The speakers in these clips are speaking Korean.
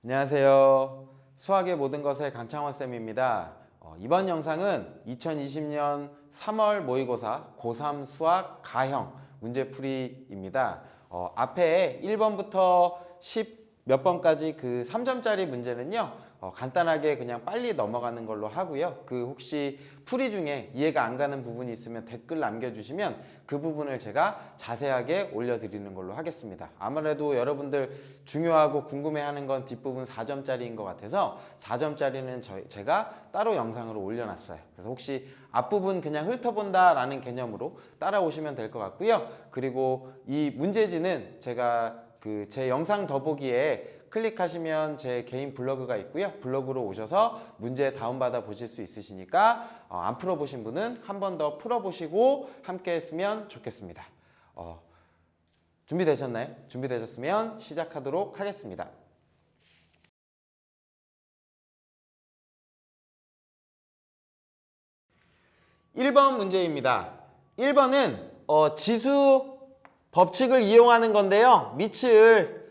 안녕하세요. 수학의 모든 것의 강창원 쌤입니다. 이번 영상은 2020년 3월 모의고사 고3 수학 가형 문제풀이입니다. 앞에 1번부터 10 몇 번까지 그 3점짜리 문제는요. 간단하게 그냥 빨리 넘어가는 걸로 하고요. 혹시 풀이 중에 이해가 안 가는 부분이 있으면 댓글 남겨주시면 그 부분을 제가 자세하게 올려드리는 걸로 하겠습니다. 아무래도 여러분들 중요하고 궁금해하는 건 뒷부분 4점짜리인 것 같아서 4점짜리는 제가 따로 영상으로 올려놨어요. 그래서 혹시 앞부분 그냥 훑어본다 라는 개념으로 따라오시면 될 것 같고요. 그리고 이 문제지는 제가 제 영상 더보기에 클릭하시면 제 개인 블로그가 있고요. 블로그로 오셔서 문제 다운받아 보실 수 있으시니까 안 풀어보신 분은 한 번 더 풀어보시고 함께 했으면 좋겠습니다. 준비되셨나요? 준비되셨으면 시작하도록 하겠습니다. 1번 문제입니다. 1번은 지수 법칙을 이용하는 건데요. 밑을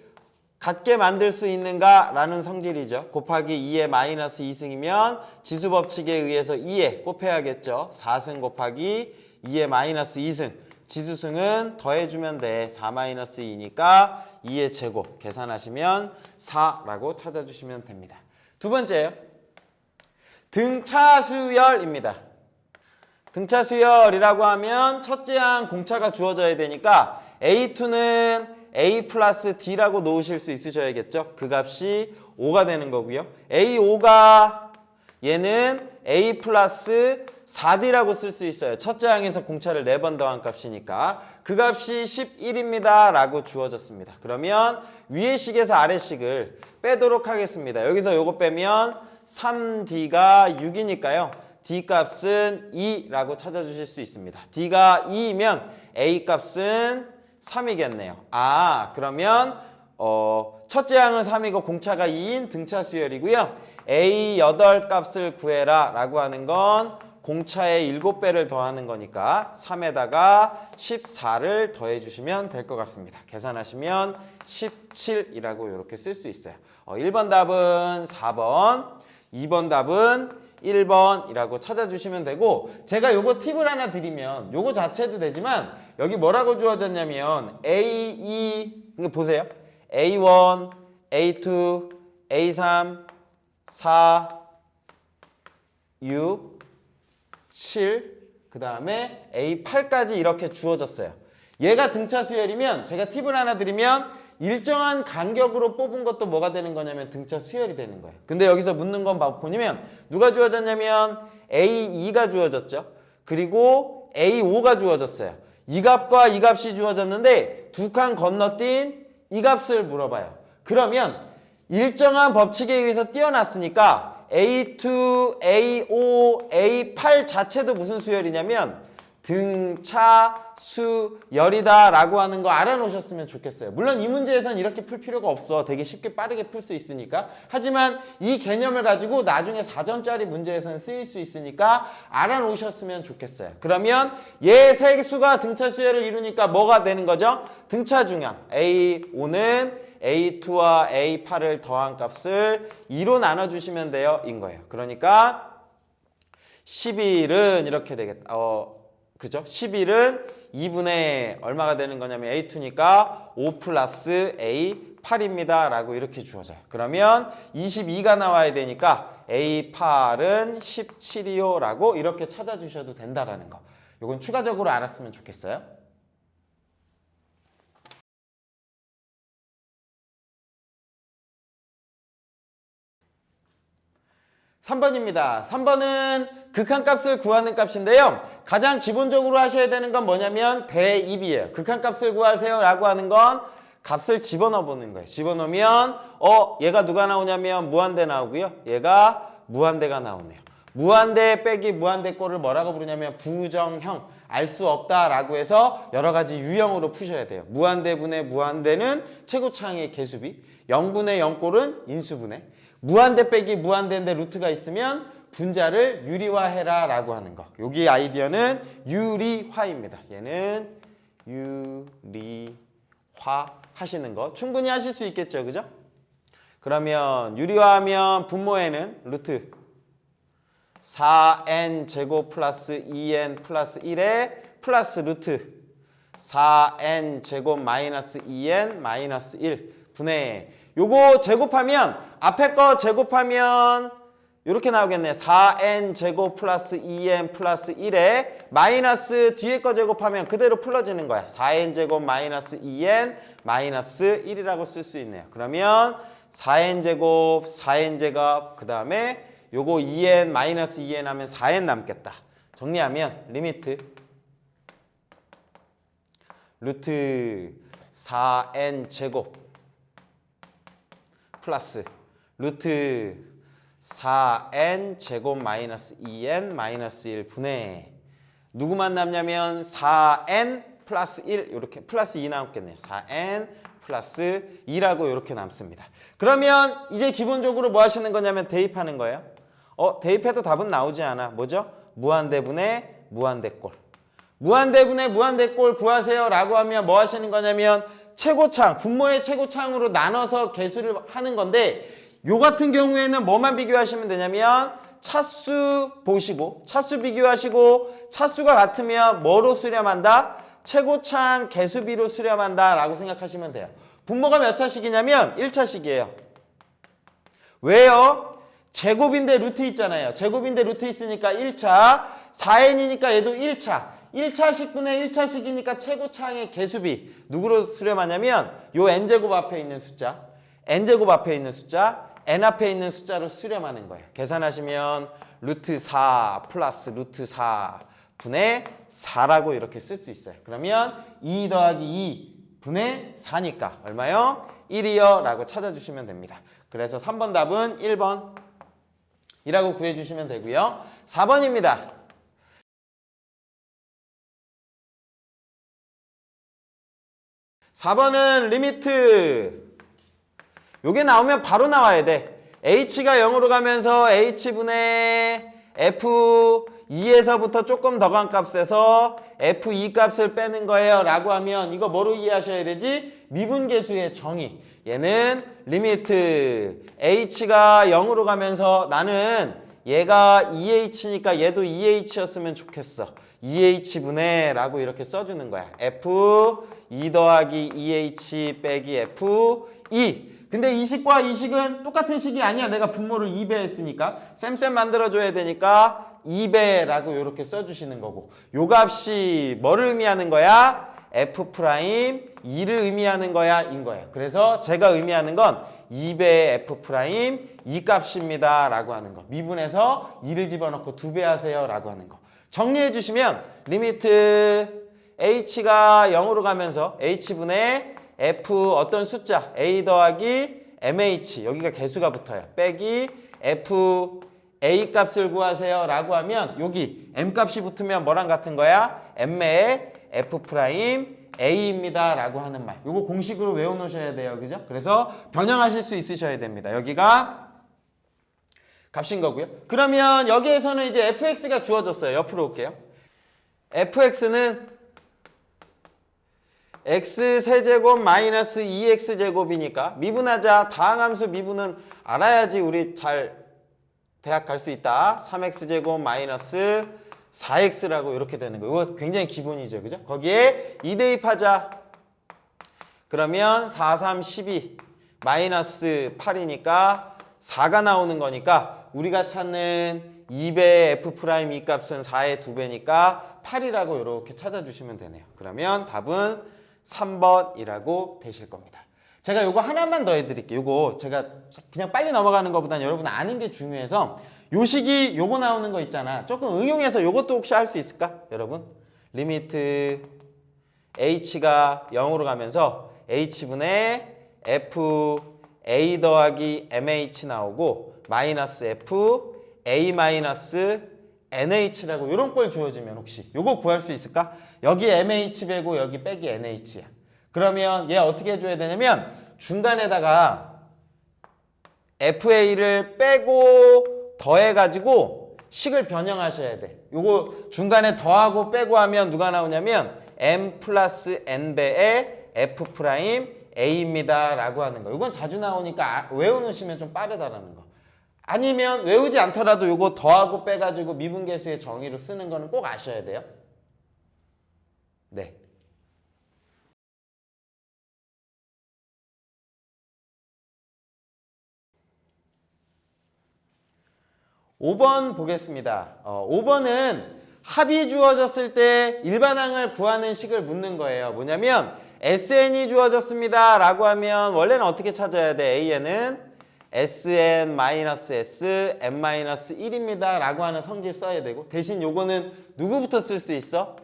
같게 만들 수 있는가? 라는 성질이죠. 곱하기 2의 마이너스 2승이면 지수 법칙에 의해서 2에 곱해야겠죠. 4승 곱하기 2의 마이너스 2승. 지수승은 더해주면 돼. 4 마이너스 2니까 2의 제곱 계산하시면 4라고 찾아주시면 됩니다. 두 번째요. 등차수열입니다. 등차수열이라고 하면 첫째 항 공차가 주어져야 되니까 A2는 A 플러스 D라고 놓으실 수 있으셔야겠죠. 그 값이 5가 되는 거고요. A5가 얘는 A 플러스 4D라고 쓸 수 있어요. 첫째 항에서 공차를 4번 더한 값이니까 그 값이 11입니다 라고 주어졌습니다. 그러면 위의 식에서 아래 식을 빼도록 하겠습니다. 여기서 요거 빼면 3D가 6이니까요. D 값은 2라고 찾아주실 수 있습니다. D가 2이면 A 값은 3이겠네요. 그러면 첫째 항은 3이고 공차가 2인 등차 수열이고요. A 8값을 구해라 라고 하는 건 공차의 7배를 더하는 거니까 3에다가 14를 더해 주시면 될 것 같습니다. 계산하시면 17이라고 이렇게 쓸 수 있어요. 1번 답은 4번, 2번 답은 1번이라고 찾아주시면 되고, 제가 요거 팁을 하나 드리면 요거 자체도 되지만 여기 뭐라고 주어졌냐면 A2 이거 보세요. A1, A2, A3, 4, 6, 7, 그 다음에 A8까지 이렇게 주어졌어요. 얘가 등차 수열이면 제가 팁을 하나 드리면 일정한 간격으로 뽑은 것도 뭐가 되는 거냐면 등차 수열이 되는 거예요. 근데 여기서 묻는 건 보시면 누가 주어졌냐면 A2가 주어졌죠. 그리고 A5가 주어졌어요. 이 값과 이 값이 주어졌는데 두 칸 건너뛴 이 값을 물어봐요. 그러면 일정한 법칙에 의해서 띄어놨으니까 A2, A5, A8 자체도 무슨 수열이냐면 등차 수열이다 라고 하는 거 알아놓으셨으면 좋겠어요. 물론 이 문제에선 이렇게 풀 필요가 없어. 되게 쉽게 빠르게 풀 수 있으니까. 하지만 이 개념을 가지고 나중에 4점짜리 문제에서는 쓰일 수 있으니까 알아놓으셨으면 좋겠어요. 그러면 얘 세 수가 등차 수열을 이루니까 뭐가 되는 거죠? 등차 중량 A5는 A2와 A8을 더한 값을 2로 나눠주시면 돼요. 인 거예요. 그러니까 11은 이렇게 되겠다. 그죠? 11은 2분의 얼마가 되는 거냐면 A2니까 5 플러스 A8입니다. 라고 이렇게 주어져요. 그러면 22가 나와야 되니까 A8은 17이요. 라고 이렇게 찾아주셔도 된다라는 거. 이건 추가적으로 알았으면 좋겠어요. (3번입니다) 3번은 극한값을 구하는 값인데요. 가장 기본적으로 하셔야 되는 건 뭐냐면 대입이에요. 극한값을 구하세요 라고 하는 건 값을 집어넣어 보는 거예요. 집어넣으면 얘가 누가 나오냐면 무한대 나오고요. 얘가 무한대가 나오네요. 무한대 빼기 무한대 꼴을 뭐라고 부르냐면 부정형, 알 수 없다 라고 해서 여러 가지 유형으로 푸셔야 돼요. 무한대분의 무한대는 최고차항의 개수비, 0분의 0꼴은 인수분해, 무한대 빼기 무한대인데 루트가 있으면 분자를 유리화해라 라고 하는 거. 여기 아이디어는 유리화입니다. 얘는 유리화 하시는 거 충분히 하실 수 있겠죠. 그죠? 그러면 유리화하면 분모에는 루트 4n 제곱 플러스 2n 플러스 1에 플러스 루트 4n 제곱 마이너스 2n 마이너스 1 분의 요거 제곱하면 앞에 거 제곱하면 이렇게 나오겠네. 4n 제곱 플러스 2n 플러스 1에 마이너스 뒤에 거 제곱하면 그대로 풀어지는 거야. 4n 제곱 마이너스 2n 마이너스 1이라고 쓸 수 있네요. 그러면 4n 제곱 그 다음에 요거 2n 마이너스 2n 하면 4n 남겠다. 정리하면 리미트 루트 4n 제곱 플러스 루트 4n 제곱 마이너스 2n 마이너스 1 분의 누구만 남냐면 4n 플러스 1 이렇게 플러스 2 나왔겠네요. 4n 플러스 2라고 이렇게 남습니다. 그러면 이제 기본적으로 뭐 하시는 거냐면 대입하는 거예요. 대입해도 답은 나오지 않아. 뭐죠? 무한대분의 무한대꼴. 무한대분의 무한대꼴 구하세요 라고 하면 뭐 하시는 거냐면 최고창, 분모의 최고창으로 나눠서 계수를 하는 건데 요 같은 경우에는 뭐만 비교하시면 되냐면 차수 보시고 차수 비교하시고 차수가 같으면 뭐로 수렴한다? 최고창 개수비로 수렴한다 라고 생각하시면 돼요. 분모가 몇 차식이냐면 1차식이에요. 왜요? 제곱인데 루트 있잖아요. 제곱인데 루트 있으니까 1차 4n이니까 얘도 1차 1차식분의 1차식이니까 최고창의 개수비 누구로 수렴하냐면 요 n제곱 앞에 있는 숫자 n제곱 앞에 있는 숫자 n 앞에 있는 숫자로 수렴하는 거예요. 계산하시면 루트 4 플러스 루트 4 분의 4라고 이렇게 쓸 수 있어요. 그러면 2 더하기 2 분의 4니까 얼마요? 1이요 라고 찾아주시면 됩니다. 그래서 3번 답은 1번 이라고 구해주시면 되고요. 4번입니다. 4번은 리미트 요게 나오면 바로 나와야 돼. h가 0으로 가면서 h분의 f2에서부터 조금 더 간 값에서 f2 값을 빼는 거예요 라고 하면 이거 뭐로 이해하셔야 되지? 미분계수의 정의. 얘는 리미트 h가 0으로 가면서 나는 얘가 2h니까 얘도 2h였으면 좋겠어. 2h분의 라고 이렇게 써주는 거야. f2 더하기 2h 빼기 f2. 근데 이 식과 이 식은 똑같은 식이 아니야. 내가 분모를 2배 했으니까. 쌤 만들어줘야 되니까 2배라고 이렇게 써주시는 거고. 요 값이 뭐를 의미하는 거야? f'2를 의미하는 거야? 인 거예요. 그래서 제가 의미하는 건 2배의 f' 이 값입니다. 라고 하는 거. 미분해서 2를 집어넣고 2배 하세요. 라고 하는 거. 정리해 주시면 리미트 h가 0으로 가면서 h분의 f 어떤 숫자 a 더하기 mh 여기가 개수가 붙어요. 빼기 f a 값을 구하세요 라고 하면 여기 m 값이 붙으면 뭐랑 같은 거야? m의 f' a입니다 라고 하는 말. 요거 공식으로 외워놓으셔야 돼요. 그죠? 그래서 변형하실 수 있으셔야 됩니다. 여기가 값인 거고요. 그러면 여기에서는 이제 fx가 주어졌어요. 옆으로 올게요. fx는 x세제곱 마이너스 2x제곱이니까 미분하자. 다항함수 미분은 알아야지 우리 잘 대학 갈 수 있다. 3x제곱 마이너스 4x라고 이렇게 되는 거예요. 이거 굉장히 기본이죠. 그죠? 거기에 2 대입하자. 그러면 4, 3, 12 마이너스 8이니까 4가 나오는 거니까 우리가 찾는 2배의 f' 이 값은 4의 2배니까 8이라고 이렇게 찾아주시면 되네요. 그러면 답은 3번이라고 되실 겁니다. 제가 요거 하나만 더 해드릴게요. 요거 제가 그냥 빨리 넘어가는 것보다는 여러분 아는 게 중요해서 요 식이 요거 나오는 거 있잖아. 조금 응용해서 요것도 혹시 할 수 있을까? 여러분 리미트 h가 0으로 가면서 h분의 f a 더하기 mh 나오고 마이너스 f a 마이너스 nh라고 이런 꼴 주어지면 혹시 요거 구할 수 있을까? 여기 mh 빼고 여기 빼기 nh야. 그러면 얘 어떻게 해줘야 되냐면 중간에다가 fa를 빼고 더해가지고 식을 변형하셔야 돼. 요거 중간에 더하고 빼고 하면 누가 나오냐면 m 플러스 n배의 f' A입니다 라고 하는 거. 이건 자주 나오니까 외워놓으시면 좀 빠르다라는 거. 아니면 외우지 않더라도 이거 더하고 빼가지고 미분계수의 정의로 쓰는 거는 꼭 아셔야 돼요. 네. (5번) 보겠습니다. 5번은 합이 주어졌을 때 일반항을 구하는 식을 묻는 거예요. 뭐냐면 SN이 주어졌습니다 라고 하면 원래는 어떻게 찾아야 돼? A에는 SN-S, N-1입니다 라고 하는 성질 써야 되고, 대신 요거는 누구부터 쓸 수 있어?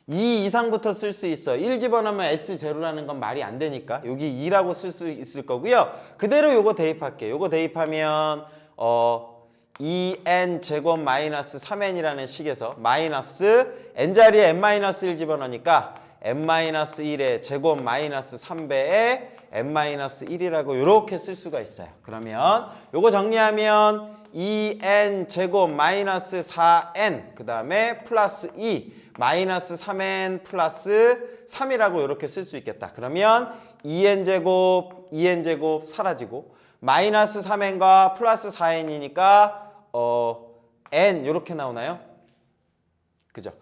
2 이상부터 쓸 수 있어. 1 집어넣으면 S0라는 건 말이 안 되니까 여기 2라고 쓸 수 있을 거고요. 그대로 요거 대입할게요. 요거 대입하면 2n 제곱 마이너스 3n이라는 식에서 마이너스 n자리에 n-1 집어넣으니까 n-1의 제곱 마이너스 3배에 n-1이라고 이렇게 쓸 수가 있어요. 그러면 요거 정리하면 2n 제곱 마이너스 4n 그 다음에 플러스 2 마이너스 3n 플러스 3이라고 이렇게 쓸 수 있겠다. 그러면 2n 제곱 사라지고 마이너스 3n과 플러스 4n이니까 n 이렇게 나오나요? 그죠?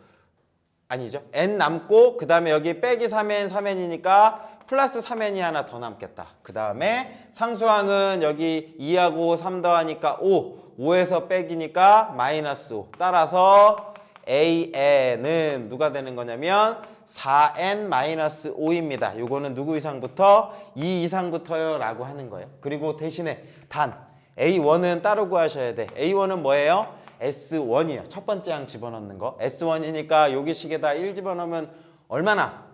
아니죠. n 남고 그 다음에 여기 빼기 3n 3n이니까 플러스 3n이 하나 더 남겠다. 그 다음에 상수항은 여기 2하고 3 더하니까 5에서 빼기니까 마이너스 5. 따라서 AN은 누가 되는 거냐면 4n-5입니다. 요거는 누구 이상부터? 2 이상부터요 라고 하는 거예요. 그리고 대신에 단 A1은 따로 구하셔야 돼. A1은 뭐예요? S1이에요. 첫 번째 항 집어넣는 거. S1이니까 여기 식에다 1 집어넣으면 얼마나?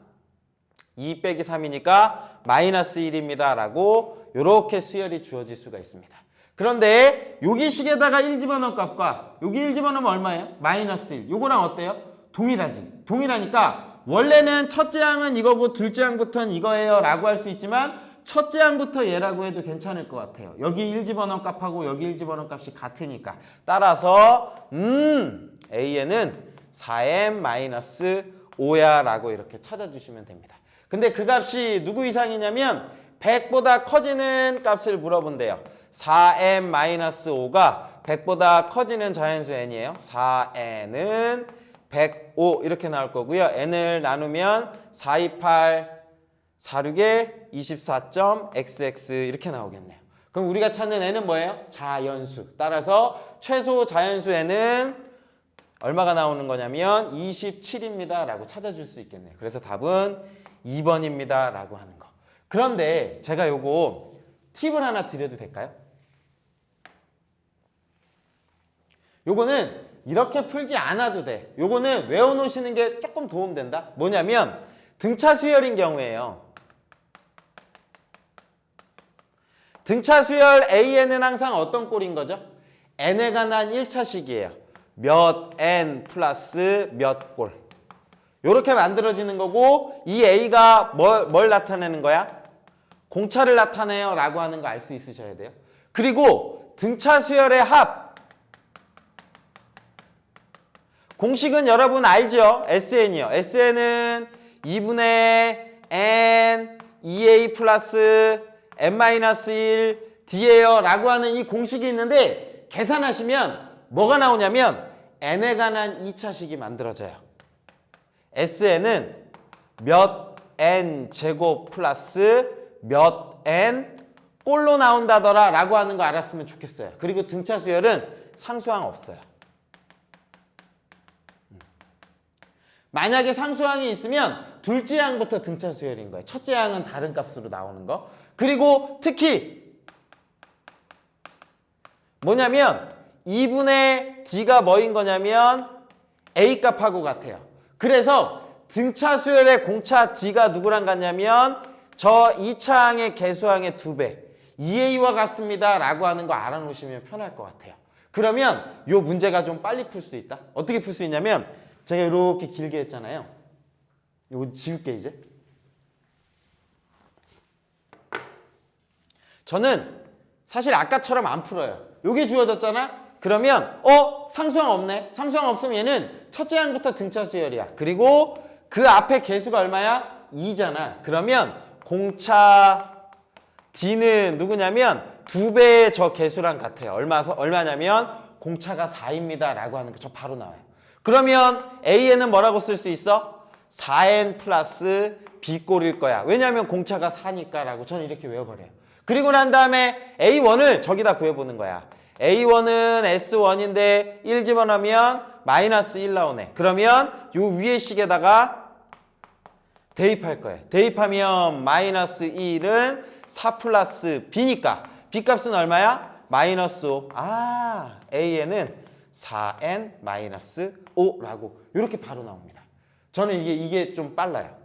2 빼기 3이니까 마이너스 1입니다 라고 요렇게 수열이 주어질 수가 있습니다. 그런데 여기 식에다가 1 집어넣을 값과 여기 1 집어넣으면 얼마예요? 마이너스 1. 요거랑 어때요? 동일하지. 동일하니까 원래는 첫째 항은 이거고 둘째 항부터는 이거예요 라고 할 수 있지만 첫째 항부터 얘라고 해도 괜찮을 것 같아요. 여기 1 집어넣을 값하고 여기 1 집어넣을 값이 같으니까. 따라서 A에는 4m-5야 라고 이렇게 찾아주시면 됩니다. 근데 그 값이 누구 이상이냐면 100보다 커지는 값을 물어본대요. 4m-5가 100보다 커지는 자연수 n이에요. 4n은 105 이렇게 나올 거고요. n을 나누면 428 46에 24.xx 이렇게 나오겠네요. 그럼 우리가 찾는 n은 뭐예요? 자연수. 따라서 최소 자연수 n은 얼마가 나오는 거냐면 27입니다 라고 찾아줄 수 있겠네요. 그래서 답은 2번입니다 라고 하는 거. 그런데 제가 요거 팁을 하나 드려도 될까요? 요거는 이렇게 풀지 않아도 돼. 요거는 외워놓으시는 게 조금 도움된다. 뭐냐면 등차 수열인 경우에요. 등차 수열 AN은 항상 어떤 꼴인 거죠? n에 관한 1차식이에요. 몇 n 플러스 몇 꼴. 요렇게 만들어지는 거고 이 A가 뭘 나타내는 거야? 공차를 나타내요 라고 하는 거 알 수 있으셔야 돼요. 그리고 등차 수열의 합 공식은 여러분 알죠? SN이요. SN은 2분의 n 2a 플러스 n-1 d예요 라고 하는 이 공식이 있는데 계산하시면 뭐가 나오냐면 n에 관한 2차식이 만들어져요. SN은 몇 n 제곱 플러스 몇 n 꼴로 나온다더라 라고 하는 거 알았으면 좋겠어요. 그리고 등차 수열은 상수항 없어요. 만약에 상수항이 있으면 둘째 항부터 등차 수열인 거예요. 첫째 항은 다른 값으로 나오는 거. 그리고 특히 뭐냐면 2분의 d가 뭐인 거냐면 a 값하고 같아요. 그래서 등차 수열의 공차 d가 누구랑 같냐면 저 2차 항의 개수항의 2배 2a와 같습니다 라고 하는 거 알아놓으시면 편할 것 같아요. 그러면 이 문제가 좀 빨리 풀 수 있다. 어떻게 풀 수 있냐면 제가 이렇게 길게 했잖아요. 이거 지울게 이제. 저는 사실 아까처럼 안 풀어요. 요게 주어졌잖아? 그러면 상수항 없네? 상수항 없으면 얘는 첫째 항부터 등차 수열이야. 그리고 그 앞에 개수가 얼마야? 2잖아. 그러면 공차 D는 누구냐면 2배의 저 개수랑 같아요. 얼마냐면 공차가 4입니다 라고 하는 거 저 바로 나와요. 그러면 A에는 뭐라고 쓸 수 있어? 4n 플러스 B꼴일 거야. 왜냐하면 공차가 4니까 라고 저는 이렇게 외워버려요. 그리고 난 다음에 A1을 저기다 구해보는 거야. A1은 S1인데 1 집어넣으면 마이너스 1 나오네. 그러면 요 위에 식에다가 대입할 거예요. 대입하면 마이너스 1은 4 플러스 B니까 B 값은 얼마야? 마이너스 5. 아, A에는 4n 마이너스 5라고 이렇게 바로 나옵니다. 저는 이게 좀 빨라요.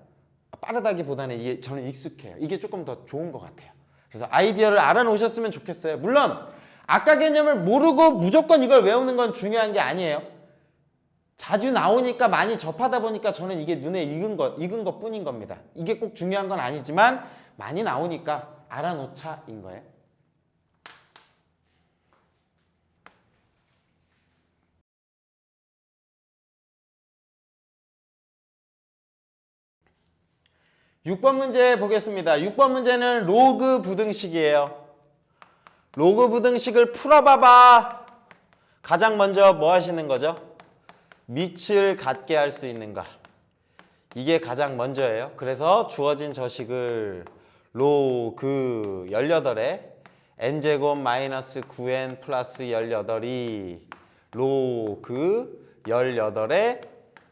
빠르다기보다는 이게 저는 익숙해요. 이게 조금 더 좋은 것 같아요. 그래서 아이디어를 알아놓으셨으면 좋겠어요. 물론 아까 개념을 모르고 무조건 이걸 외우는 건 중요한 게 아니에요. 자주 나오니까 많이 접하다 보니까 저는 이게 눈에 익은 것 뿐인 겁니다. 이게 꼭 중요한 건 아니지만 많이 나오니까 알아놓자인 거예요. 육 번 문제 보겠습니다. 6번 문제는 로그 부등식이에요. 로그 부등식을 풀어봐봐. 가장 먼저 뭐 하시는 거죠? 밑을 같게 할 수 있는가? 이게 가장 먼저예요. 그래서 주어진 저식을 로그 18에 n제곱 마이너스 9n 플러스 18이 로그 18에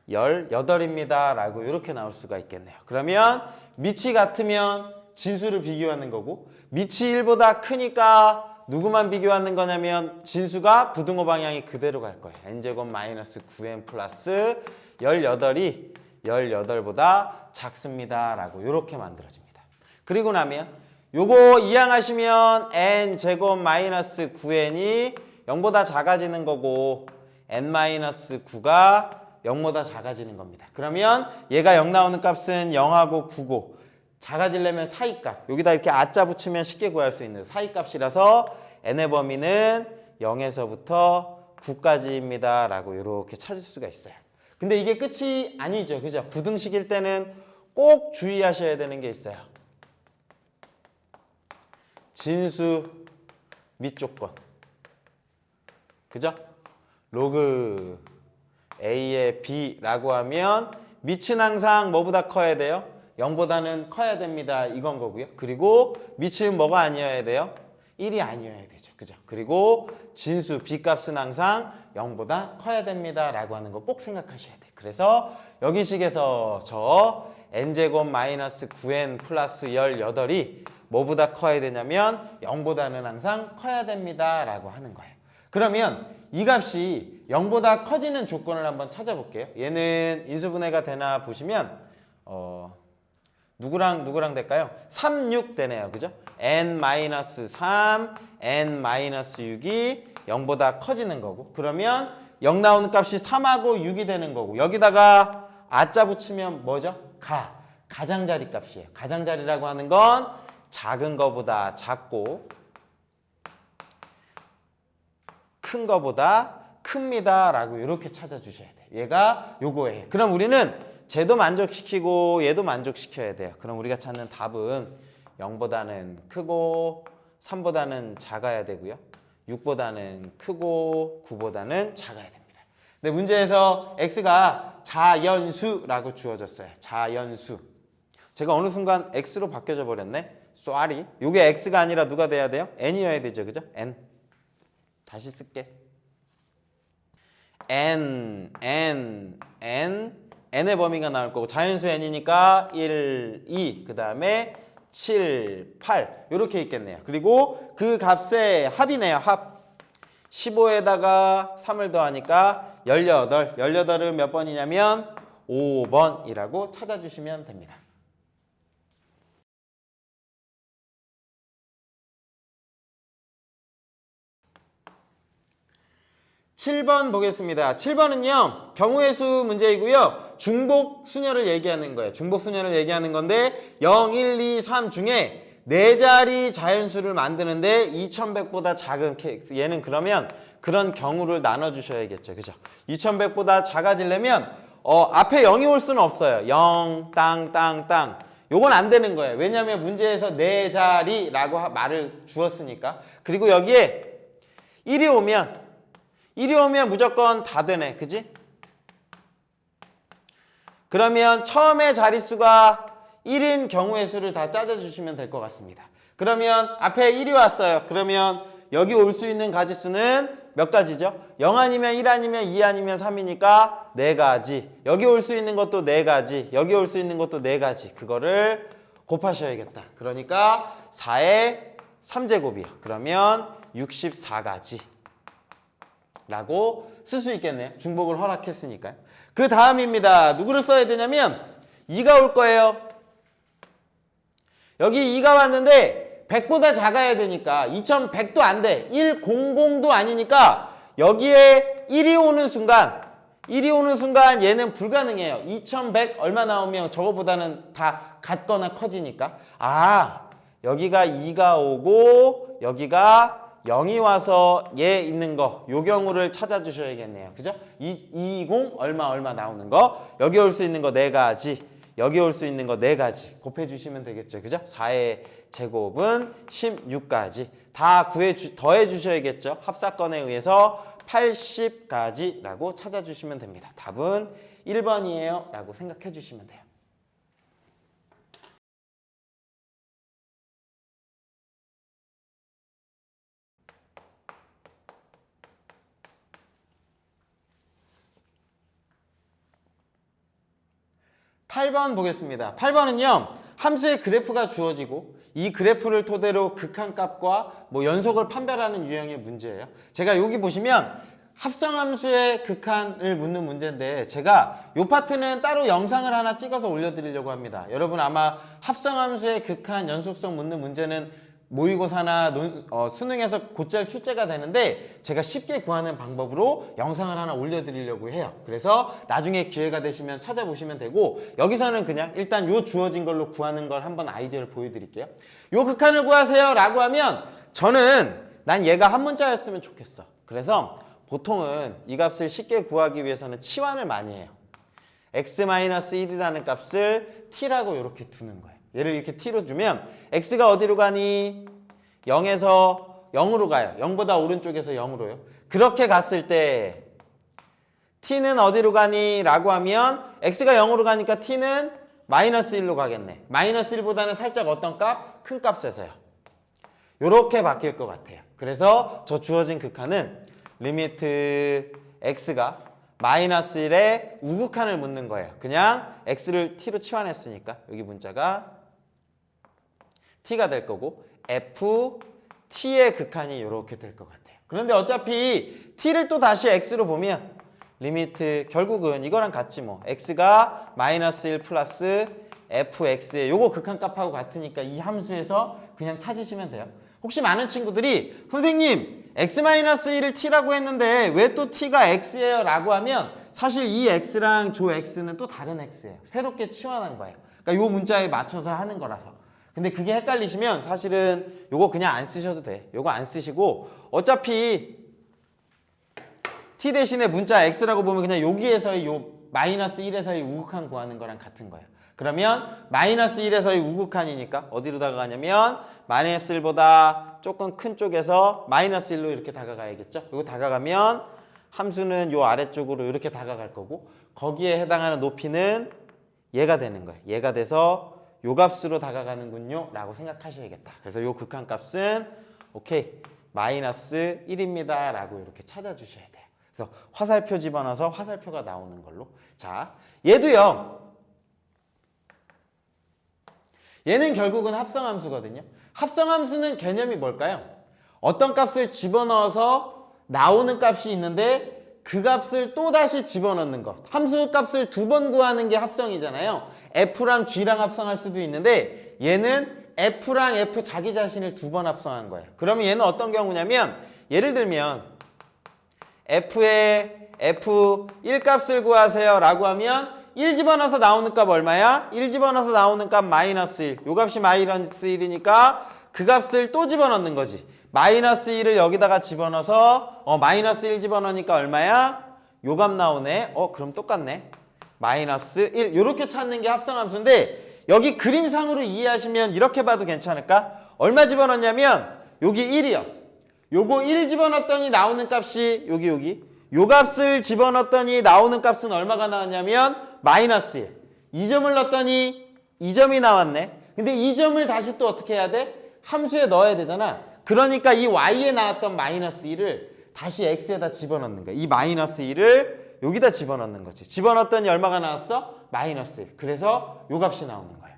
18입니다 라고 이렇게 나올 수가 있겠네요. 그러면 밑이 같으면 진수를 비교하는 거고 밑이 1보다 크니까 누구만 비교하는 거냐면 진수가 부등호 방향이 그대로 갈 거예요. n제곱 마이너스 9n 플러스 18이 18보다 작습니다 라고 이렇게 만들어집니다. 그리고 나면 요거 이항하시면 n제곱 마이너스 9n이 0보다 작아지는 거고 n-9가 0보다 작아지는 겁니다. 그러면 얘가 0 나오는 값은 0하고 9고 작아지려면 사이값 여기다 이렇게 아자 붙이면 쉽게 구할 수 있는 사이값이라서 n의 범위는 0에서부터 9까지입니다 라고 이렇게 찾을 수가 있어요. 근데 이게 끝이 아니죠. 그죠? 부등식일 때는 꼭 주의하셔야 되는 게 있어요. 진수 밑조건. 그죠? 로그 A의 B라고 하면 밑은 항상 뭐보다 커야 돼요? 0보다는 커야 됩니다. 이건 거고요. 그리고 밑은 뭐가 아니어야 돼요? 1이 아니어야 되죠. 그죠? 그리고 진수 B값은 항상 0보다 커야 됩니다. 라고 하는 거 꼭 생각하셔야 돼요. 그래서 여기 식에서 저 n제곱 마이너스 9n 플러스 18이 뭐보다 커야 되냐면 0보다는 항상 커야 됩니다. 라고 하는 거예요. 그러면 이 값이 0보다 커지는 조건을 한번 찾아볼게요. 얘는 인수분해가 되나 보시면 누구랑 될까요? 3, 6 되네요. 그죠? n-3, n-6이 0보다 커지는 거고 그러면 0 나오는 값이 3하고 6이 되는 거고 여기다가 아자 붙이면 뭐죠? 가장자리 값이에요. 가장자리라고 하는 건 작은 거보다 작고 큰 거보다 큽니다 라고 이렇게 찾아주셔야 돼요. 얘가 요거예요. 그럼 우리는 쟤도 만족시키고 얘도 만족시켜야 돼요. 그럼 우리가 찾는 답은 0보다는 크고 3보다는 작아야 되고요. 6보다는 크고 9보다는 작아야 됩니다. 근데 문제에서 x가 자연수라고 주어졌어요. 자연수. 제가 어느 순간 x로 바뀌어져 버렸네. 쏘리. 요게 x가 아니라 누가 돼야 돼요? n이어야 되죠. 그죠? n. 다시 쓸게. n의 범위가 나올 거고 자연수 n이니까 1, 2, 그 다음에 7, 8 이렇게 있겠네요. 그리고 그 값의 합이네요. 합. 15에다가 3을 더하니까 18. 18은 몇 번이냐면 5번이라고 찾아주시면 됩니다. 7번 보겠습니다. 7번은요. 경우의 수 문제이고요. 중복 수녀를 얘기하는 거예요. 중복 수녀를 얘기하는 건데 0, 1, 2, 3 중에 4자리 자연수를 만드는데 2100보다 작은 케이스. 얘는 그러면 그런 경우를 나눠주셔야겠죠. 그죠? 2100보다 작아지려면 앞에 0이 올 수는 없어요. 0, 땅. 요건 안 되는 거예요. 왜냐하면 문제에서 네 자리라고 말을 주었으니까. 그리고 여기에 1이 오면 무조건 다 되네. 그지? 그러면 처음에 자릿수가 1인 경우의 수를 다 짜줘주시면 될 것 같습니다. 그러면 앞에 1이 왔어요. 그러면 여기 올 수 있는 가지수는 몇 가지죠? 0 아니면 1 아니면 2 아니면 3이니까 4가지. 여기 올 수 있는 것도 4가지. 여기 올 수 있는 것도 4가지. 그거를 곱하셔야겠다. 그러니까 4의 3제곱이요. 그러면 64가지 라고 쓸 수 있겠네요. 중복을 허락했으니까요. 그 다음입니다. 누구를 써야 되냐면 2가 올 거예요. 여기 2가 왔는데 100보다 작아야 되니까 2100도 안 돼. 100도 아니니까 여기에 1이 오는 순간 얘는 불가능해요. 2100 얼마 나오면 저거보다는 다 같거나 커지니까. 여기가 2가 오고 여기가 0이 와서 얘 있는 거, 요 경우를 찾아주셔야겠네요. 그죠? 220 얼마 나오는 거, 여기 올 수 있는 거 4가지, 여기 올 수 있는 거 4가지 곱해주시면 되겠죠. 그죠? 4의 제곱은 16가지. 다 더해 주셔야겠죠. 합사건에 의해서 80가지라고 찾아주시면 됩니다. 답은 1번이에요 라고 생각해 주시면 돼요. 8번 보겠습니다. 8번은요. 함수의 그래프가 주어지고 이 그래프를 토대로 극한값과 연속을 판별하는 유형의 문제예요. 제가 여기 보시면 합성함수의 극한을 묻는 문제인데 제가 이 파트는 따로 영상을 하나 찍어서 올려드리려고 합니다. 여러분 아마 합성함수의 극한 연속성 묻는 문제는 모의고사나 수능에서 곧잘 출제가 되는데 제가 쉽게 구하는 방법으로 영상을 하나 올려드리려고 해요. 그래서 나중에 기회가 되시면 찾아보시면 되고 여기서는 그냥 일단 요 주어진 걸로 구하는 걸 한번 아이디어를 보여드릴게요. 요 극한을 구하세요 라고 하면 난 얘가 한 문자였으면 좋겠어. 그래서 보통은 이 값을 쉽게 구하기 위해서는 치환을 많이 해요. x-1이라는 값을 t라고 이렇게 두는 거예요. 얘를 이렇게 t로 주면 x가 어디로 가니? 0에서 0으로 가요. 0보다 오른쪽에서 0으로요. 그렇게 갔을 때 t는 어디로 가니? 라고 하면 x가 0으로 가니까 t는 -1로 가겠네. -1보다는 살짝 어떤 값? 큰 값에서요. 요렇게 바뀔 것 같아요. 그래서 저 주어진 극한은 리미트 x가 -1의 우극한을 묻는 거예요. 그냥 x를 t로 치환했으니까 여기 문자가 t가 될 거고 ft의 극한이 이렇게 될 것 같아요. 그런데 어차피 t를 또 다시 x로 보면 리미트 결국은 이거랑 같지 뭐. x가 -1 플러스 fx에 요거 극한값하고 같으니까 이 함수에서 그냥 찾으시면 돼요. 혹시 많은 친구들이 선생님 x-1을 t라고 했는데 왜 또 t가 x예요? 라고 하면 사실 이 x랑 조 x는 또 다른 x예요. 새롭게 치환한 거예요. 그러니까 요 문자에 맞춰서 하는 거라서. 근데 그게 헷갈리시면 사실은 요거 그냥 안 쓰셔도 돼. 요거 안 쓰시고 어차피 t 대신에 문자 x라고 보면 그냥 여기에서의 요 -1에서의 우극한 구하는 거랑 같은 거예요. 그러면 -1에서의 우극한이니까 어디로 다가가냐면 -1보다 조금 큰 쪽에서 -1로 이렇게 다가가야겠죠. 이거 다가가면 함수는 요 아래쪽으로 이렇게 다가갈 거고 거기에 해당하는 높이는 얘가 되는 거예요. 얘가 돼서 요 값으로 다가가는군요 라고 생각하셔야겠다. 그래서 요 극한값은 오케이 -1입니다 라고 이렇게 찾아주셔야 돼요. 그래서 화살표 집어넣어서 화살표가 나오는 걸로. 자, 얘도요. 얘는 결국은 합성함수거든요. 합성함수는 개념이 뭘까요? 어떤 값을 집어넣어서 나오는 값이 있는데 그 값을 또다시 집어넣는 것. 함수 값을 2번 구하는 게 합성이잖아요. F랑 G랑 합성할 수도 있는데 얘는 F랑 F 자기 자신을 2번 합성한 거예요. 그러면 얘는 어떤 경우냐면 예를 들면 F의 F 1값을 구하세요 라고 하면 1 집어넣어서 나오는 값 얼마야? 1 집어넣어서 나오는 값 -1. 요 값이 -1이니까 그 값을 또 집어넣는 거지. -1을 여기다가 집어넣어서 -1 집어넣으니까 얼마야? 요 값 나오네. 그럼 똑같네. -1 요렇게 찾는 게 합성함수인데 여기 그림상으로 이해하시면 이렇게 봐도 괜찮을까? 얼마 집어넣냐면 여기 1이요. 요거 1 집어넣었더니 나오는 값이 여기 요 값을 집어넣었더니 나오는 값은 얼마가 나왔냐면 마이너스 1. 2점을 넣었더니 2점이 나왔네. 근데 2점을 다시 또 어떻게 해야 돼? 함수에 넣어야 되잖아. 그러니까 이 y에 나왔던 마이너스 1을 다시 x에다 집어넣는 거야. 이 마이너스 1을 여기다 집어넣는 거지. 집어넣었더니 얼마가 나왔어? 마이너스 1. 그래서 요 값이 나오는 거야.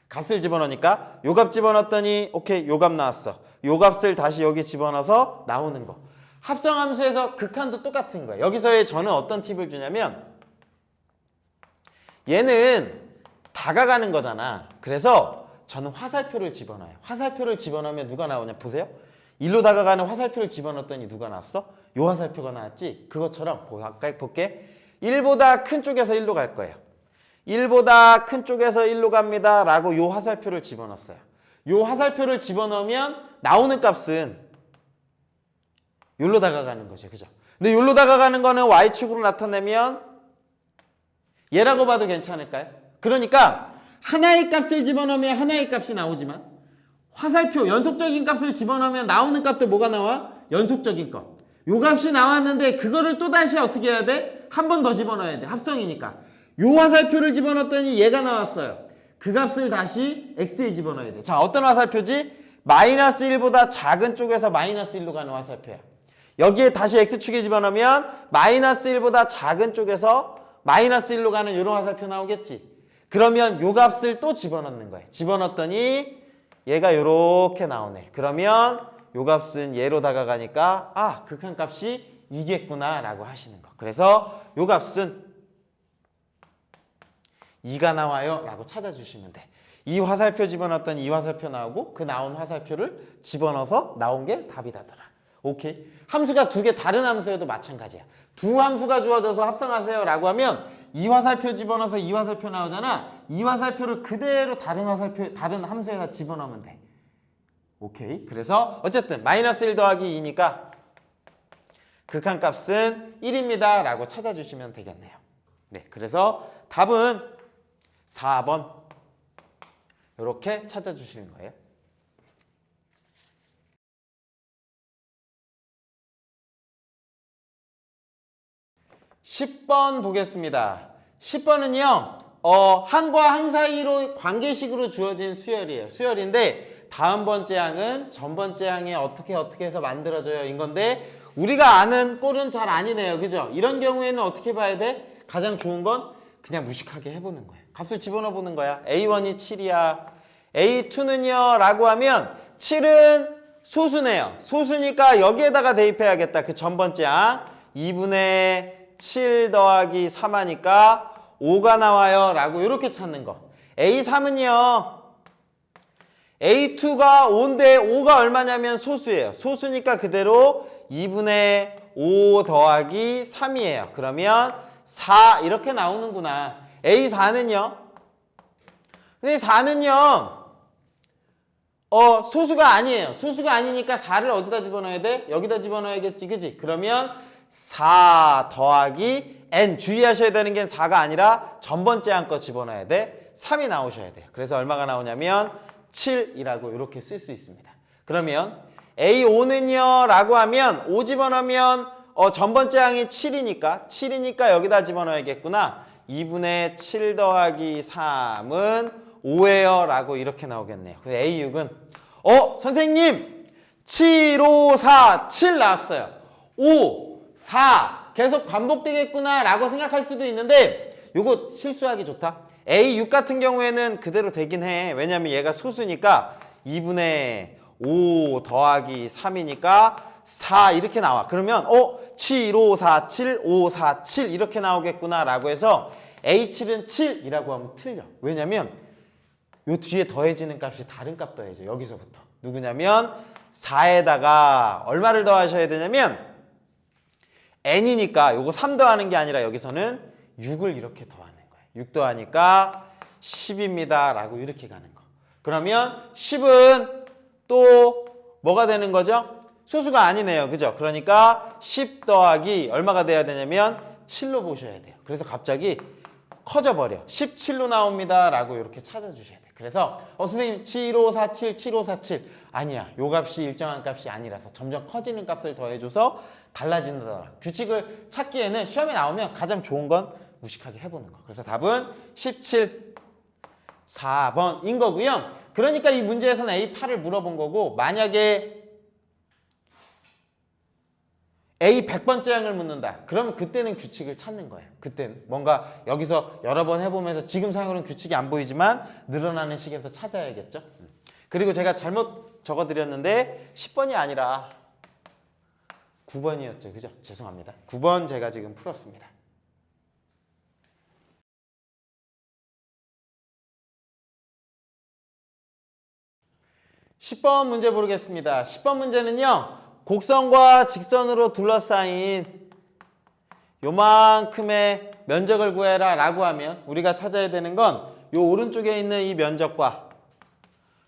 값을 집어넣으니까 요 값 집어넣었더니 오케이 요 값 나왔어. 요 값을 다시 여기 집어넣어서 나오는 거. 합성함수에서 극한도 똑같은 거야. 여기서의 저는 어떤 팁을 주냐면 얘는 다가가는 거잖아. 그래서 저는 화살표를 집어넣어요. 화살표를 집어넣으면 누가 나오냐 보세요. 1로 다가가는 화살표를 집어넣었더니 누가 나왔어? 요 화살표가 나왔지? 그것처럼 볼게. 1보다 큰 쪽에서 1로 갈 거예요. 1보다 큰 쪽에서 1로 갑니다 라고 요 화살표를 집어넣었어요. 요 화살표를 집어넣으면 나오는 값은 요로 다가가는 거죠. 그죠? 근데 요로 다가가는 거는 y축으로 나타내면 얘라고 봐도 괜찮을까요? 그러니까 하나의 값을 집어넣으면 하나의 값이 나오지만 화살표 연속적인 값을 집어넣으면 나오는 값도 뭐가 나와? 연속적인 값. 요 값이 나왔는데 그거를 또다시 어떻게 해야 돼? 한 번 더 집어넣어야 돼. 합성이니까. 요 화살표를 집어넣었더니 얘가 나왔어요. 그 값을 다시 x에 집어넣어야 돼. 자, 어떤 화살표지? 마이너스 1보다 작은 쪽에서 마이너스 1로 가는 화살표야. 여기에 다시 x축에 집어넣으면 마이너스 1보다 작은 쪽에서 마이너스 1로 가는 이런 화살표 나오겠지. 그러면 요 값을 또 집어넣는 거예요. 집어넣었더니 얘가 요렇게 나오네. 그러면 요 값은 얘로 다가가니까 아, 극한값이 이겠구나 라고 하시는 거. 그래서 요 값은 2가 나와요 라고 찾아주시면 돼. 이 화살표 집어넣었더니 이 화살표 나오고 그 나온 화살표를 집어넣어서 나온 게 답이다더라. 오케이? 함수가 두 개 다른 함수여도 마찬가지야. 두 함수가 주어져서 합성하세요 라고 하면 이 화살표 집어넣어서 이 화살표 나오잖아. 이 화살표를 그대로 다른 화살표, 다른 함수에다 집어넣으면 돼. 오케이? 그래서 어쨌든 마이너스 1 더하기 2니까 극한값은 1입니다 라고 찾아주시면 되겠네요. 네, 그래서 답은 4번 이렇게 찾아주시는 거예요. 10번 보겠습니다. 10번은요. 항과 항 사이로 관계식으로 주어진 수열이에요. 수열인데 다음 번째 항은 전 번째 항에 어떻게 해서 만들어져요 인 건데 우리가 아는 꼴은 잘 아니네요. 그죠? 이런 경우에는 어떻게 봐야 돼? 가장 좋은 건 그냥 무식하게 해보는 거예요. 값을 집어넣어 보는 거야. A1이 7이야. A2는요 라고 하면 7은 소수네요. 소수니까 여기에다가 대입해야겠다. 그 전 번째 항 2분의 7 더하기 3 하니까 5가 나와요 라고 이렇게 찾는 거. A3은요 A2가 5인데 5가 얼마냐면 소수예요. 소수니까 그대로 2분의 5 더하기 3이에요. 그러면 4 이렇게 나오는구나. A4는요 근데 4는요 소수가 아니에요. 소수가 아니니까 4를 어디다 집어넣어야 돼? 여기다 집어넣어야겠지. 그지? 그러면 4 더하기 n 주의하셔야 되는 게 4가 아니라 전 번째 항 거 집어넣어야 돼. 3이 나오셔야 돼요. 그래서 얼마가 나오냐면 7이라고 이렇게 쓸 수 있습니다. 그러면 A5는요 라고 하면 5 집어넣으면 전 번째 항이 7이니까 여기다 집어넣어야겠구나. 2분의 7 더하기 3은 5예요 라고 이렇게 나오겠네요. 그래서 A6은 선생님 7, 5, 4, 7 나왔어요. 5, 4 계속 반복되겠구나 라고 생각할 수도 있는데 요거 실수하기 좋다. A6 같은 경우에는 그대로 되긴 해. 왜냐면 얘가 소수니까 2분의 5 더하기 3이니까 4 이렇게 나와. 그러면 7, 5, 4, 7, 5, 4, 7 이렇게 나오겠구나 라고 해서 A7은 7이라고 하면 틀려. 왜냐면 요 뒤에 더해지는 값이 다른 값 더해져. 여기서부터. 누구냐면 4에다가 얼마를 더하셔야 되냐면 n이니까 요거 3 더하는 게 아니라 여기서는 6을 이렇게 더하는 거예요. 6 더하니까 10입니다 라고 이렇게 가는 거. 그러면 10은 또 뭐가 되는 거죠? 소수가 아니네요. 그죠? 그러니까 10 더하기 얼마가 돼야 되냐면 7로 보셔야 돼요. 그래서 갑자기 커져버려. 17로 나옵니다 라고 이렇게 찾아주셔야 돼. 그래서 선생님 7547, 7547 아니야. 요 값이 일정한 값이 아니라서 점점 커지는 값을 더해줘서 달라진다. 규칙을 찾기에는 시험에 나오면 가장 좋은 건 무식하게 해보는 거. 그래서 답은 17, 4번인 거고요. 그러니까 이 문제에서는 A8을 물어본 거고 만약에 A 100번째 항을 묻는다. 그러면 그때는 규칙을 찾는 거예요. 그때는 뭔가 여기서 여러 번 해보면서 지금 상으로는 규칙이 안 보이지만 늘어나는 식에서 찾아야겠죠. 그리고 제가 잘못 적어드렸는데 10번이 아니라 9번이었죠. 그죠? 죄송합니다. 9번 제가 지금 풀었습니다. (10번) 문제 보겠습니다. 10번 문제는요. 곡선과 직선으로 둘러싸인 요만큼의 면적을 구해라 라고 하면 우리가 찾아야 되는 건 요 오른쪽에 있는 이 면적과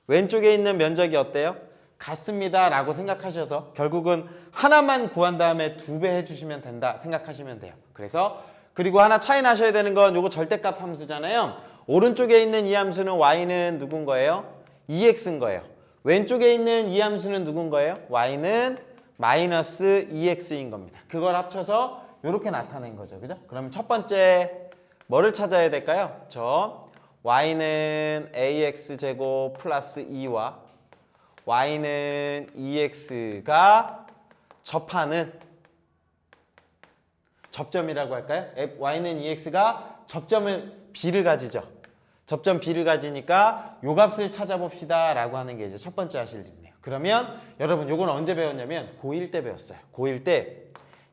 왼쪽에 있는 면적이 어때요? 같습니다 라고 생각하셔서 결국은 하나만 구한 다음에 2배 해주시면 된다 생각하시면 돼요. 그래서 그리고 하나 차이 나셔야 되는 건 요거 절대값 함수잖아요. 오른쪽에 있는 이 함수는 y는 누군 거예요? 2x인 거예요. 왼쪽에 있는 이 함수는 누군 거예요? y는 마이너스 2x인 겁니다. 그걸 합쳐서 이렇게 나타낸 거죠. 그죠? 그럼 첫 번째 뭐를 찾아야 될까요? y는 ax제곱 플러스 2와 y는 2x가 접하는 접점이라고 할까요? y는 2x가 접점을 b를 가지죠. 접점 b를 가지니까 요 값을 찾아봅시다 라고 하는 게 이제 첫 번째 하실 일이네요. 그러면 여러분 요건 언제 배웠냐면 고1 때 배웠어요. 고1 때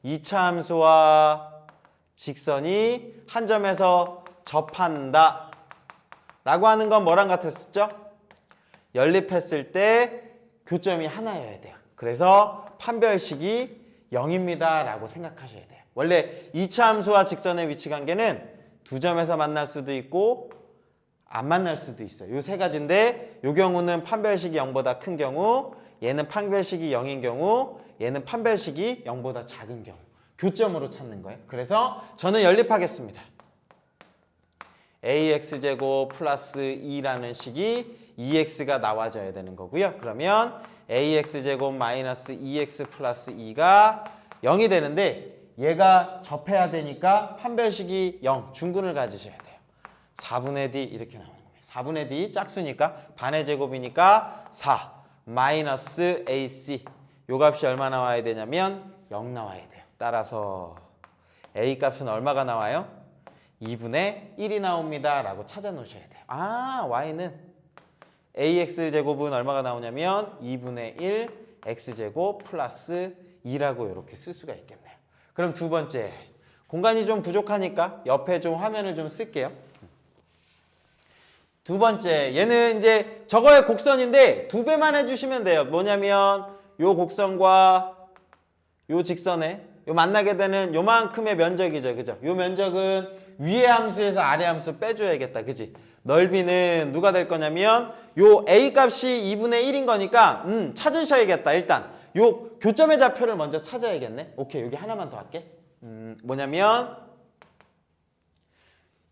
2차 함수와 직선이 한 점에서 접한다 라고 하는 건 뭐랑 같았었죠? 연립했을 때 교점이 하나여야 돼요. 그래서 판별식이 0입니다 라고 생각하셔야 돼요. 원래 2차 함수와 직선의 위치 관계는 두 점에서 만날 수도 있고 안 만날 수도 있어요. 요 세 가지인데 요 경우는 판별식이 0보다 큰 경우, 얘는 판별식이 0인 경우, 얘는 판별식이 0보다 작은 경우. 교점으로 찾는 거예요. 그래서 저는 연립하겠습니다. ax제곱 플러스 2라는 식이 2x가 나와줘야 되는 거고요. 그러면 ax제곱 마이너스 2x 플러스 2가 0이 되는데 얘가 접해야 되니까 판별식이 0, 중근을 가지셔야 돼요. 4분의 d 이렇게 나오는 겁니다. 4분의 d 짝수니까 반의 제곱이니까 4 마이너스 ac 요 값이 얼마 나와야 되냐면 0 나와야 돼요. 따라서 a 값은 얼마가 나와요? 2분의 1이 나옵니다 라고 찾아 놓으셔야 돼요. y는 ax제곱은 얼마가 나오냐면 2분의 1 x제곱 플러스 2라고 이렇게 쓸 수가 있겠네요. 그럼 두 번째 공간이 좀 부족하니까 옆에 좀 화면을 좀 쓸게요. 두 번째, 얘는 이제 저거의 곡선인데 2배만 해주시면 돼요. 뭐냐면 요 곡선과 요 직선에 요 만나게 되는 요만큼의 면적이죠. 그죠? 요 면적은 위의 함수에서 아래 함수 빼줘야겠다. 그지? 넓이는 누가 될 거냐면 요 A 값이 2분의 1인 거니까 찾으셔야겠다. 일단 요 교점의 좌표를 먼저 찾아야겠네. 오케이, 여기 하나만 더 할게. 뭐냐면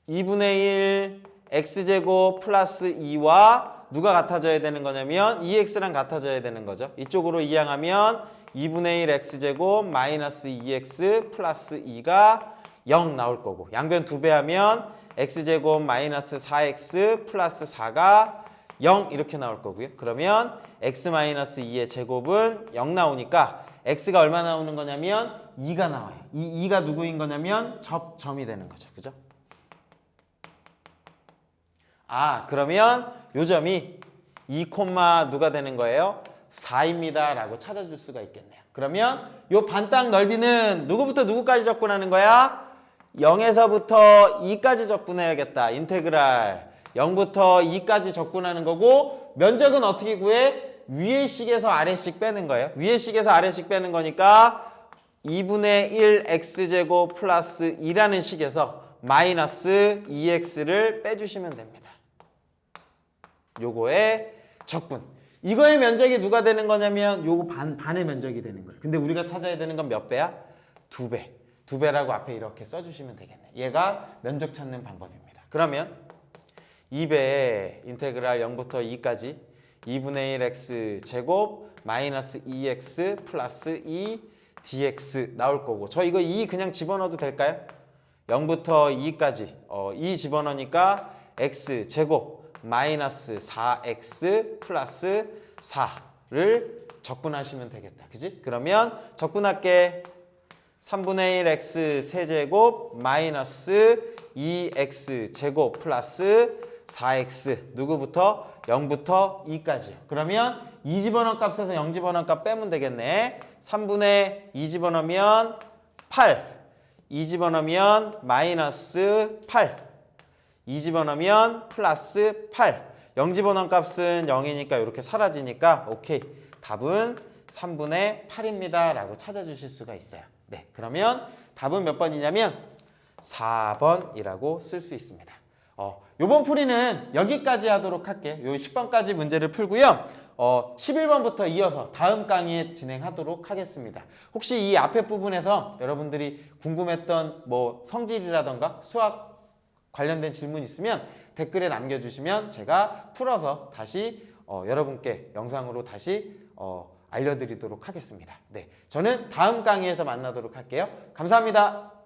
2분의 1 x제곱 플러스 2와 누가 같아져야 되는 거냐면 2x랑 같아져야 되는 거죠. 이쪽으로 이항하면 2분의 1 x제곱 마이너스 2x 플러스 2가 0 나올 거고 양변 2배 하면 x제곱 마이너스 4x 플러스 4가 0 이렇게 나올 거고요. 그러면 x 마이너스 2의 제곱은 0 나오니까 x가 얼마 나오는 거냐면 2가 나와요. 이 2가 누구인 거냐면 접점이 되는 거죠. 그죠? 그러면 요 점이 2, 누가 되는 거예요? 4입니다 라고 찾아줄 수가 있겠네요. 그러면 요 반땅 넓이는 누구부터 누구까지 접근하는 거야? 0에서부터 2까지 접근해야겠다. 인테그랄 0부터 2까지 접근하는 거고 면적은 어떻게 구해? 위의 식에서 아래식 빼는 거예요. 위의 식에서 아래식 빼는 거니까 2분의 1 x제곱 플러스 2라는 식에서 마이너스 2x를 빼주시면 됩니다. 요거의 적분. 이거의 면적이 누가 되는 거냐면 요거 반의 면적이 되는 거예요. 근데 우리가 찾아야 되는 건 몇 배야? 2배. 2배라고 앞에 이렇게 써주시면 되겠네. 얘가 면적 찾는 방법입니다. 그러면 2배의 인테그랄 0부터 2까지 2분의 1 x 제곱 마이너스 2x 플러스 2 dx 나올 거고, 저 이거 2 그냥 집어넣어도 될까요? 0부터 2까지 2 집어넣으니까 x 제곱 마이너스 4x 플러스 4를 적분하시면 되겠다. 그지? 그러면 적분할게. 3분의 1 x 세제곱 마이너스 2x 제곱 플러스 4x 누구부터? 0부터 2까지요. 그러면 2 집어넣은 값에서 0 집어넣은 값 빼면 되겠네. 3분의 2 집어넣으면 8, 2 집어넣으면 마이너스 8, 2 집어넣으면 플러스 8. 0 집어넣은 값은 0이니까 이렇게 사라지니까 오케이. 답은 3분의 8입니다. 라고 찾아주실 수가 있어요. 네, 그러면 답은 몇 번이냐면 4번이라고 쓸 수 있습니다. 요번 풀이는 여기까지 하도록 할게요. 요 10번까지 문제를 풀고요. 11번부터 이어서 다음 강의에 진행하도록 하겠습니다. 혹시 이 앞에 부분에서 여러분들이 궁금했던 뭐 성질이라던가 수학 관련된 질문 있으면 댓글에 남겨주시면 제가 풀어서 다시 여러분께 영상으로 다시 알려드리도록 하겠습니다. 네, 저는 다음 강의에서 만나도록 할게요. 감사합니다.